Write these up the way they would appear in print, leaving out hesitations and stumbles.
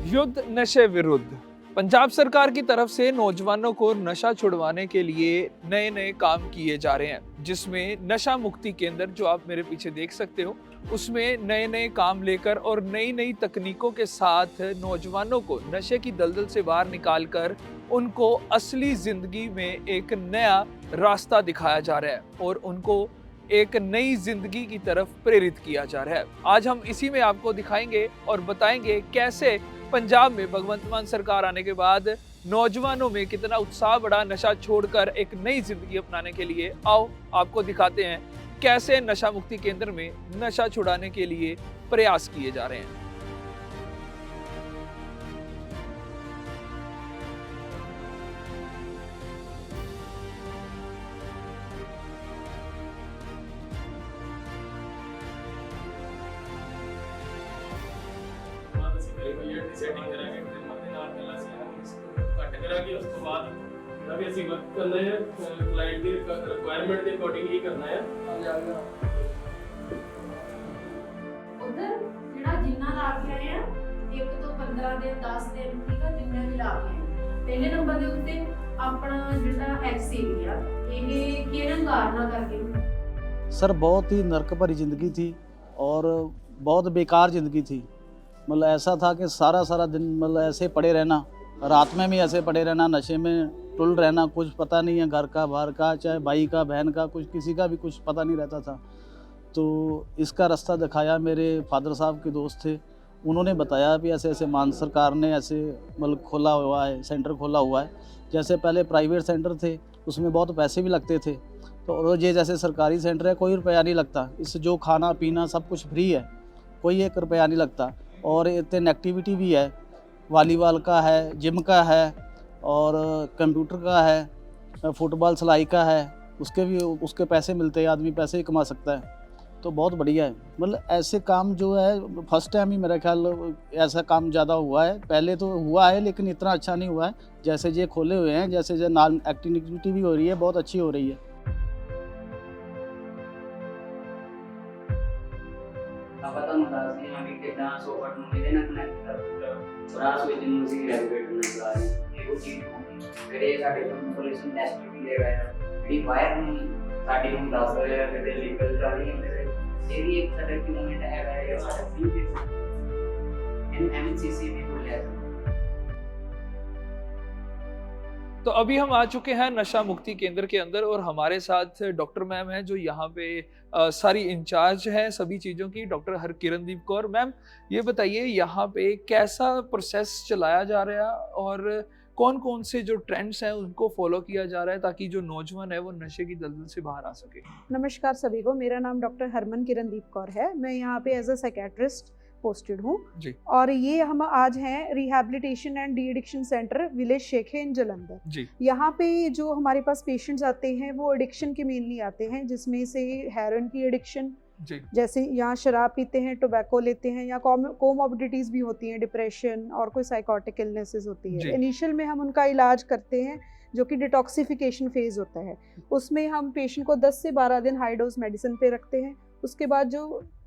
युद्ध नशे विरुद्ध। पंजाब सरकार की तरफ से नौजवानों को नशा छुड़वाने के लिए नए नए काम किए जा रहे हैं, जिसमें नशा मुक्ति केंद्र जो आप मेरे पीछे देख सकते हो, उसमें नए नए काम लेकर और नई नई तकनीकों के साथ नौजवानों को नशे की दलदल से बाहर निकालकर उनको असली जिंदगी में एक नया रास्ता दिखाया जा रहा है और उनको एक नई जिंदगी की तरफ प्रेरित किया जा रहा है। आज हम इसी में आपको दिखाएंगे और बताएंगे कैसे पंजाब में भगवंत मान सरकार आने के बाद नौजवानों में कितना उत्साह बढ़ा नशा छोड़कर एक नई जिंदगी अपनाने के लिए। आओ आपको दिखाते हैं कैसे नशा मुक्ति केंद्र में नशा छुड़ाने के लिए प्रयास किए जा रहे हैं। ਸੈਟਿੰਗ ਕਰਾਂਗੇ ਤੇ ਉਹਦੇ ਨਾਲ ਪਹਿਲਾਂ ਅਸੀਂ ਕੱਟ ਕਰਾਂਗੇ। ਉਸ ਤੋਂ ਬਾਅਦ ਜਿਹੜਾ ਵੀ ਅਸੀਂ ਵਰਕ ਕਰਨਾ ਹੈ ਕਲਾਇੰਟ ਦੀ ਰਿਕੁਆਇਰਮੈਂਟ ਦੇ ਅਕੋਰਡਿੰਗ ਹੀ ਕਰਨਾ ਹੈ। ਉਧਰ ਜਿਹੜਾ ਜਿੰਨਾ ਲਾ ਕੇ ਆਏ ਆ 1 ਤੋਂ 15 ਦਿਨ 10 ਦਿਨ ਠੀਕ ਆ, ਜਿੰਨੇ ਵੀ ਲਾ ਕੇ ਆਏ। ਪਹਿਲੇ ਨੰਬਰ ਦੇ ਉੱਤੇ ਆਪਣਾ ਜਿਹੜਾ ਐਕਸੀ ਆ ਇਹ ਕਿਹਨਾਂ ਕਾਰਨਾਂ ਕਰਕੇ सर बहुत ही नर्क भरी ज़िंदगी थी और बहुत बेकार ज़िंदगी थी। मतलब ऐसा था कि सारा सारा दिन मतलब ऐसे पड़े रहना, रात में भी ऐसे पड़े रहना, नशे में टुल रहना, कुछ पता नहीं है घर का बाहर का, चाहे भाई का बहन का, कुछ किसी का भी कुछ पता नहीं रहता था। तो इसका रास्ता दिखाया मेरे फादर साहब के दोस्त थे, उन्होंने बताया भी ऐसे ऐसे मान सरकार ने ऐसे मतलब खोला हुआ है, सेंटर खोला हुआ है। जैसे पहले प्राइवेट सेंटर थे उसमें बहुत पैसे भी लगते थे, तो और ये जैसे सरकारी सेंटर है कोई रुपया नहीं लगता, इससे जो खाना पीना सब कुछ फ्री है, कोई 1 रुपया नहीं लगता। और इतने एक्टिविटी भी है, वॉलीबॉल का है, जिम का है और कंप्यूटर का है, फुटबॉल सिलाई का है, उसके पैसे मिलते हैं, आदमी पैसे ही कमा सकता है। तो बहुत बढ़िया है। मतलब ऐसे काम जो है फर्स्ट टाइम ही मेरा ख्याल ऐसा काम ज़्यादा हुआ है, पहले तो हुआ है लेकिन इतना अच्छा नहीं हुआ है जैसे ये खोले हुए हैं। जैसे जो नाल एक्टिविटी भी हो रही है, बहुत अच्छी हो रही है। पता होता है अभी के डांस ओवर में देना कनेक्ट कर रास में दिन म्यूजिक रेगुलेट करने के बाद ये वो चीज फिर ये सारे कंसोलेशन टेस्ट भी ले रहा है ये वायर साडी ਨੂੰ ਦੱਸ ਰਿਹਾ ਹੈ ਕਿ ਲੀਗਲ ਕਰ ਰਹੀ ਹੈ। ये भी एक तरह की मूवमेंट है ये सारे फ्री के एमसीसी भी बोले हैं। तो अभी हम आ चुके हैं नशा मुक्ति केंद्र के अंदर और हमारे साथ डॉक्टर मैम है जो यहाँ पे सारी इंचार्ज है सभी चीज़ों की, डॉक्टर हरकिरणदीप कौर। मैम ये बताइए यहाँ पे कैसा प्रोसेस चलाया जा रहा है और कौन कौन से जो ट्रेंड्स हैं उनको फॉलो किया जा रहा है ताकि जो नौजवान है वो नशे की दलदल से बाहर आ सके। नमस्कार सभी को, मेरा नाम डॉक्टर हरमन किरणदीप कौर है। मैं यहाँ पे एज अ साइकेट्रिस्ट पोस्टेड हूँ और ये हम आज हैं rehabilitation and de addiction centre village Shekhe in Jalandhar. यहाँ पे जो हमारे पास पेशेंट्स आते हैं वो एडिक्शन के मेनली आते हैं, जिसमें से हेरोइन की एडिक्शन, जैसे यहाँ शराब पीते हैं, टोबैको लेते हैं, या कोमॉर्बिडिटीज़ भी होती हैं, डिप्रेशन और कोई साइकोटिक इलनेसेस होती है। इनिशियल में हम उनका इलाज करते हैं जो कि डिटॉक्सिफिकेशन फेज़ होता है। उसमें हम पेशेंट को 10 से 12 दिन हाई डोज मेडिसिन पे रखते हैं। उसके बाद जो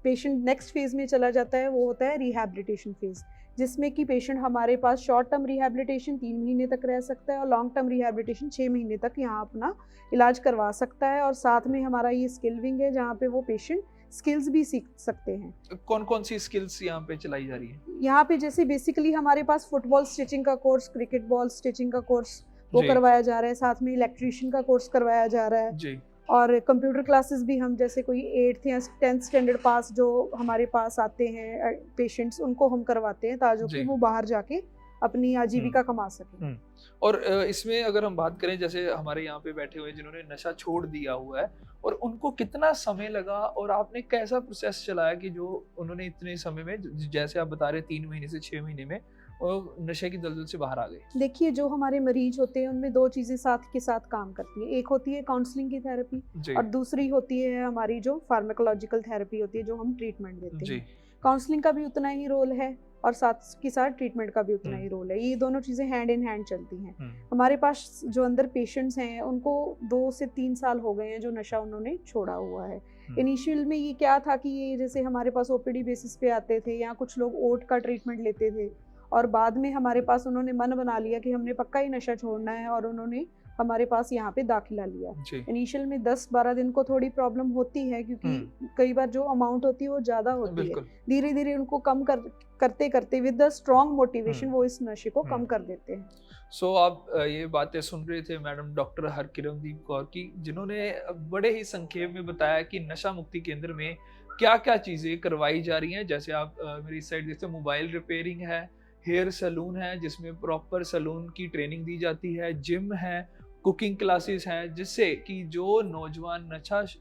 पेशेंट नेक्स्ट फेज़ में चला जाता है वो होता है रिहैबिलिटेशन फेज़, जिसमें कि पेशेंट हमारे पास शॉर्ट टर्म रिहैबिलिटेशन 3 महीने तक रह सकता है और लॉन्ग टर्म रिहैबिलिटेशन 6 महीने तक यहाँ अपना इलाज करवा सकता है। और साथ में हमारा ये स्किल विंग है जहाँ पे वो पेशेंट स्किल्स भी सीख सकते हैं। कौन कौन सी स्किल्स यहाँ पे चलाई जा रही है? यहाँ पे जैसे बेसिकली हमारे पास फुटबॉल स्टिचिंग का कोर्स, क्रिकेट बॉल स्टिचिंग का कोर्स वो करवाया जा रहा है, साथ में इलेक्ट्रीशियन का कोर्स करवाया जा रहा है जी। और कंप्यूटर क्लासेस भी हम जैसे कोई 8th या 10th स्टैंडर्ड पास जो हमारे पास आते हैं पेशेंट्स उनको हम करवाते हैं ताकि वो बाहर जाके अपनी आजीविका कमा सकें। और इसमें अगर हम बात करें जैसे हमारे यहाँ पे बैठे हुए जिन्होंने नशा छोड़ दिया हुआ है और उनको कितना समय लगा और आपने कैसा प्रोसेस चलाया कि जो उन्होंने इतने समय में, जैसे आप बता रहे 3 महीने से 6 महीने में और नशे की दलदल से बाहर आ गए? देखिए जो हमारे मरीज होते हैं उनमें 2 चीज़ें साथ के साथ काम करती है। एक होती है काउंसलिंग की थेरेपी और दूसरी होती है हमारी जो फार्माकोलॉजिकल थेरेपी होती है जो हम ट्रीटमेंट देते हैं। काउंसलिंग का भी उतना ही रोल है और साथ के साथ ट्रीटमेंट का भी उतना ही रोल है। ये दोनों चीज़ें हैंड इन हैंड चलती हैं। हमारे पास जो अंदर पेशेंट्स हैं उनको 2 से 3 साल हो गए हैं जो नशा उन्होंने छोड़ा हुआ है। इनिशियल में ये क्या था कि ये जैसे हमारे पास ओपीडी बेसिस पे आते थे या कुछ लोग ओट का ट्रीटमेंट लेते थे और बाद में हमारे पास उन्होंने मन बना लिया कि हमने पक्का ही नशा छोड़ना है और उन्होंने हमारे पास यहाँ पे दाखिला लिया। इनिशियल में 10-12 दिन को थोड़ी प्रॉब्लम होती है क्योंकि कई बार जो अमाउंट होती है वो ज़्यादा होती है, धीरे धीरे उनको कम करते करते विद द स्ट्रॉन्ग मोटिवेशन वो इस नशे को कम कर देते हैं। सो आप ये बातें सुन रहे थे मैडम डॉक्टर हरकिरणदीप कौर की, जिन्होंने बड़े ही संक्षेप में बताया कि नशा मुक्ति केंद्र में क्या क्या चीज़ें करवाई जा रही हैं। जैसे आप मेरी साइड देखते हो, मोबाइल रिपेयरिंग है, हेयर सैलून है जिसमें प्रॉपर सैलून की ट्रेनिंग दी जाती है, जिम है, कुकिंग क्लासेस हैं, जिससे कि जो नौजवान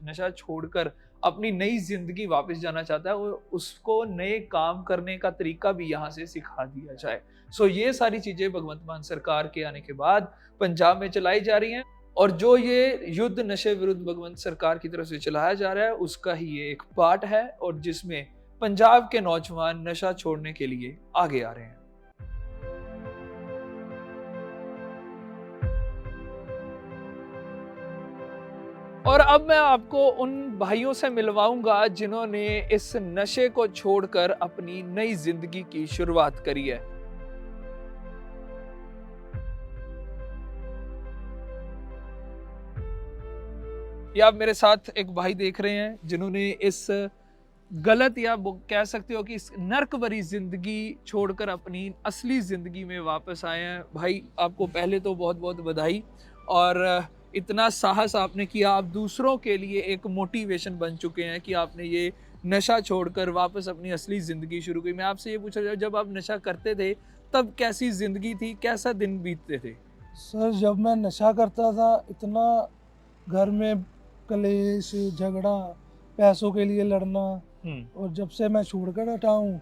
नशा छोड़कर अपनी नई जिंदगी वापस जाना चाहता है वो उसको नए काम करने का तरीका भी यहाँ से सिखा दिया जाए। सो ये सारी चीज़ें भगवंत मान सरकार के आने के बाद पंजाब में चलाई जा रही हैं और जो ये युद्ध नशे विरुद्ध भगवंत सरकार की तरफ से चलाया जा रहा है उसका ही ये एक पार्ट है और जिसमें पंजाब के नौजवान नशा छोड़ने के लिए आगे आ रहे हैं। और अब मैं आपको उन भाइयों से मिलवाऊंगा जिन्होंने इस नशे को छोड़कर अपनी नई जिंदगी की शुरुआत करी है। ये आप मेरे साथ एक भाई देख रहे हैं जिन्होंने इस गलत या कह सकते हो कि इस नर्क भरी जिंदगी छोड़कर अपनी असली जिंदगी में वापस आए हैं। भाई आपको पहले तो बहुत बहुत बधाई, और इतना साहस आपने किया, आप दूसरों के लिए एक मोटिवेशन बन चुके हैं कि आपने ये नशा छोड़कर वापस अपनी असली ज़िंदगी शुरू की। मैं आपसे ये पूछ रहा हूँ, जब आप नशा करते थे तब कैसी ज़िंदगी थी, कैसा दिन बीतते थे? सर जब मैं नशा करता था इतना घर में कलेश झगड़ा, पैसों के लिए लड़ना, और जब से मैं छोड़कर हटा हूँ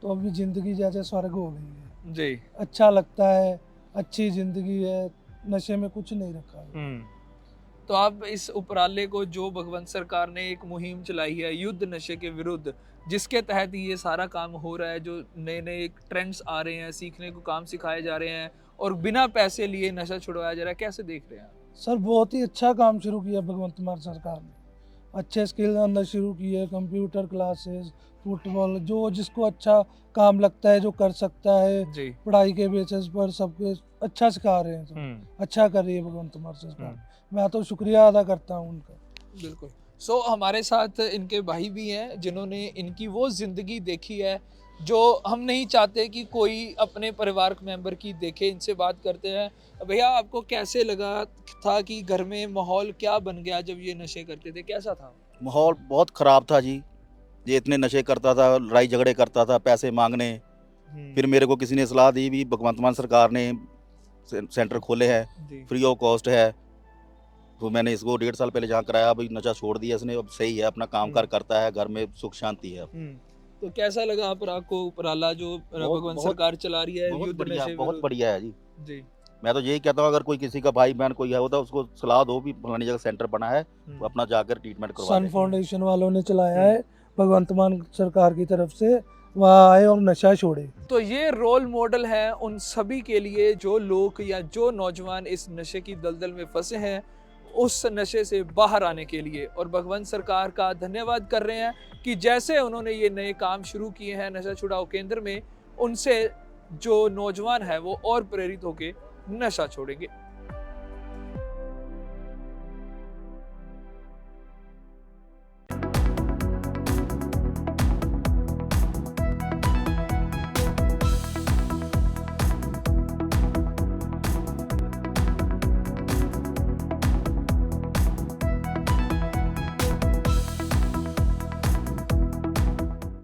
तो अभी ज़िंदगी जैसे स्वर्ग हो गई है जी। अच्छा लगता है, अच्छी ज़िंदगी है, नशे में कुछ नहीं रखा है। तो आप इस उपराले को जो भगवंत सरकार ने एक मुहिम चलाई है युद्ध नशे के विरुद्ध, जिसके तहत ये सारा काम हो रहा है, जो नए नए ट्रेंड्स आ रहे हैं, सीखने को काम सिखाए जा रहे हैं और बिना पैसे लिए नशा छुड़वाया जा रहा है, कैसे देख रहे हैं आप? सर बहुत ही अच्छा काम शुरू किया भगवंत मान सरकार ने, अच्छे स्किल अंदर शुरू किए, कंप्यूटर क्लासेस, फुटबॉल, जो जिसको अच्छा काम लगता है जो कर सकता है, पढ़ाई के बेसिस पर सबको अच्छा सिखा रहे हैं, तो अच्छा कर रही है भगवंत मान सरकार। मैं तो शुक्रिया अदा करता हूँ उनका। बिल्कुल। सो हमारे साथ इनके भाई भी हैं जिन्होंने इनकी वो ज़िंदगी देखी है जो हम नहीं चाहते कि कोई अपने परिवार मेंबर की देखे। इनसे बात करते हैं। भैया आपको कैसे लगा था कि घर में माहौल क्या बन गया जब ये नशे करते थे, कैसा था? माहौल बहुत ख़राब था जी, ये इतने नशे करता था, लड़ाई झगड़े करता था, पैसे मांगने। फिर मेरे को किसी ने सलाह दी भी भगवंत मान सरकार ने सेंटर खोले हैं, फ्री ऑफ कॉस्ट है, तो मैंने इसको 1.5 साल पहले जहाँ कराया, भाई नशा छोड़ दिया इसने, अब सही है, अपना काम करता है, घर में सुख शांति है। तो कैसा लगा आपको उपराला जो भगवंत सरकार चला रही है? बहुत बढ़िया है जी। मैं तो यही कहता हूँ अगर कोई किसी का भाई बहन कोई है होता उसको सलाह दो भी फलानी जगह सेंटर बना है, वो अपना जाकर ट्रीटमेंट करवा। सन फाउंडेशन वालों ने चलाया है भगवंत मान सरकार की तरफ से, वहाँ आए और नशा छोड़े। तो ये रोल मॉडल है उन सभी के लिए जो लोग या जो नौजवान इस नशे की दलदल में फंसे हैं, उस नशे से बाहर आने के लिए। और भगवंत सरकार का धन्यवाद कर रहे हैं कि जैसे उन्होंने ये नए काम शुरू किए हैं नशा छुड़ाओ केंद्र में, उनसे जो नौजवान है वो और प्रेरित होकर नशा छोड़ेंगे।